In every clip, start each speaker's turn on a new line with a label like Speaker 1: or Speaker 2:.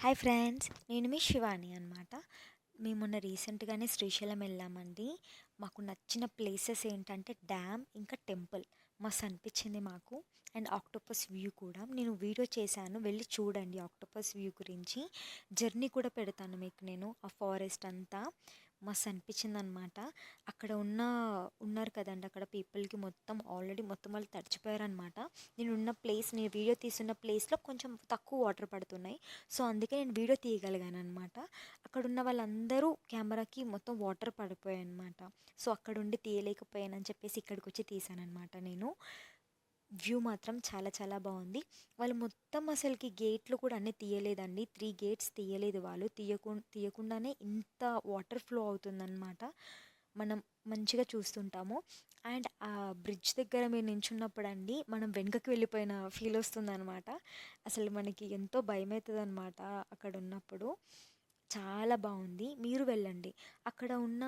Speaker 1: Hi friends, నేను మీ శివాని అనమాట. మేము మొన్న రీసెంట్గానే శ్రీశైలం వెళ్ళామండి. మాకు నచ్చిన ప్లేసెస్ ఏంటంటే డ్యామ్ ఇంకా టెంపుల్ మస్తు అనిపించింది మాకు. అండ్ ఆక్టోపస్ వ్యూ కూడా నేను వీడియో చేశాను, వెళ్ళి చూడండి. ఆక్టోపస్ వ్యూ గురించి జర్నీ కూడా పెడతాను మీకు నేను. ఆ ఫారెస్ట్ అంతా మస్తు అనిపించింది అనమాట. అక్కడ ఉన్నారు కదండి, అక్కడ పీపుల్కి ఆల్రెడీ మొత్తం వాళ్ళు తడిచిపోయారనమాట. నేను వీడియో తీస్తున్న ప్లేస్లో కొంచెం తక్కువ వాటర్ పడుతున్నాయి. సో అందుకే నేను వీడియో తీయగలిగాను అనమాట. అక్కడ ఉన్న వాళ్ళందరూ కెమెరాకి మొత్తం వాటర్ పడిపోయాయి అనమాట. సో అక్కడ ఉండి తీయలేకపోయానని చెప్పేసి ఇక్కడికి వచ్చి తీసానమాట నేను. వ్యూ మాత్రం చాలా చాలా బాగుంది. వాళ్ళు మొత్తం అసలుకి గేట్లు కూడా అన్నీ తీయలేదండి. 3 గేట్స్ తీయలేదు వాళ్ళు. తీయకుండానే ఇంత వాటర్ ఫ్లో అవుతుందన్నమాట. మనం మంచిగా చూస్తుంటాము. అండ్ ఆ బ్రిడ్జ్ దగ్గర మీరు నించున్నప్పుడు అండి, మనం వెనుకకి వెళ్ళిపోయిన ఫీల్ వస్తుందన్నమాట. అసలు మనకి ఎంతో భయమవుతుంది అనమాట అక్కడ ఉన్నప్పుడు. చాలా బాగుంది, మీరు వెళ్ళండి. అక్కడ ఉన్న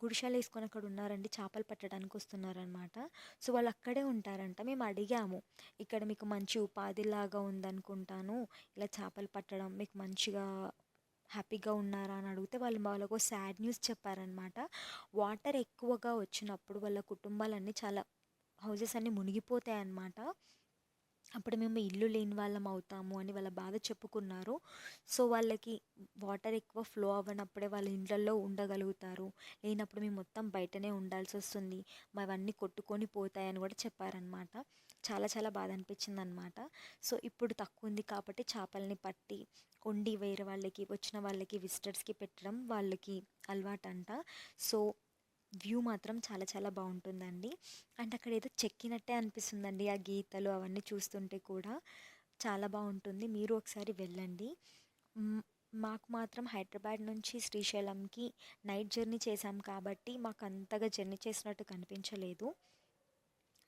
Speaker 1: గుడిసెలు వేసుకొని అక్కడ ఉన్నారండి, చేపలు పట్టడానికి వస్తున్నారనమాట. సో వాళ్ళు అక్కడే ఉంటారంట. మేము అడిగాము, ఇక్కడ మీకు మంచి ఉపాధిలాగా ఉందనుకుంటాను, ఇలా చేపలు పట్టడం మీకు మంచిగా హ్యాపీగా ఉన్నారా అని అడిగితే వాళ్ళకు సాడ్ న్యూస్ చెప్పారనమాట. వాటర్ ఎక్కువగా వచ్చినప్పుడు వాళ్ళ కుటుంబాలన్నీ చాలా హౌసెస్ అన్నీ మునిగిపోతాయి అన్నమాట. అప్పుడు మేము ఇల్లు లేని వాళ్ళం అవుతాము అని వాళ్ళ బాధ చెప్పుకున్నారు. సో వాళ్ళకి వాటర్ ఎక్కువ ఫ్లో అవ్వనప్పుడే వాళ్ళ ఇళ్ళల్లో ఉండగలుగుతారు, లేనప్పుడు మేము మొత్తం బయటనే ఉండాల్సి వస్తుంది, అవన్నీ కొట్టుకొని పోతాయని కూడా చెప్పారనమాట. చాలా చాలా బాధ అనిపించింది అనమాట. సో ఇప్పుడు తక్కువ ఉంది కాబట్టి చేపల్ని పట్టి వండి వేరే వాళ్ళకి, వచ్చిన వాళ్ళకి, విజిటర్స్కి పెట్టడం వాళ్ళకి అలవాటంట. సో వ్యూ మాత్రం చాలా చాలా బాగుంటుందండి. అండ్ అక్కడ ఏదో చెక్కినట్టే అనిపిస్తుందండి ఆ గీతలు అవన్నీ చూస్తుంటే కూడా. చాలా బాగుంటుంది, మీరు ఒకసారి వెళ్ళండి. మ్, మాకు మాత్రం హైదరాబాద్ నుంచి శ్రీశైలంకి నైట్ జర్నీ చేసాం కాబట్టి మాకు అంతగా జర్నీ చేసినట్టు కనిపించలేదు.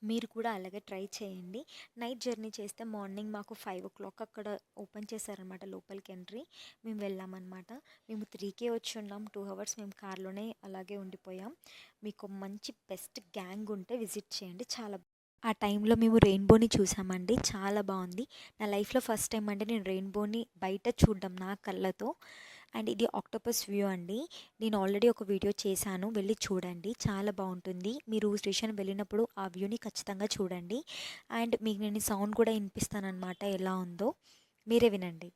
Speaker 1: మీరు కూడా అలాగే ట్రై చేయండి. నైట్ జర్నీ చేస్తే మార్నింగ్ మాకు 5 o'clock అక్కడ ఓపెన్ చేశారనమాట లోపలికి ఎంట్రీ. మేము వెళ్ళామన్నమాట. మేము 3కే వచ్చి ఉన్నాం. 2 hours మేము కార్లోనే అలాగే ఉండిపోయాం. మీకు మంచి బెస్ట్ గ్యాంగ్ ఉంటే విజిట్ చేయండి. ఆ టైంలో మేము రెయిన్బోని చూసామండి, చాలా బాగుంది. నా లైఫ్లో ఫస్ట్ టైం అంటే నేను రెయిన్బోని బయట చూడడం నా కళ్ళతో. అండ్ ఇది ఆక్టోపస్ వ్యూ అండి. నేను ఆల్రెడీ ఒక వీడియో చేశాను, వెళ్ళి చూడండి, చాలా బాగుంటుంది. మీరు స్టేషన్ వెళ్ళినప్పుడు ఆ వ్యూని ఖచ్చితంగా చూడండి. అండ్ మీకు నేను సౌండ్ కూడా వినిపిస్తానమాట ఎలా ఉందో, మీరే వినండి.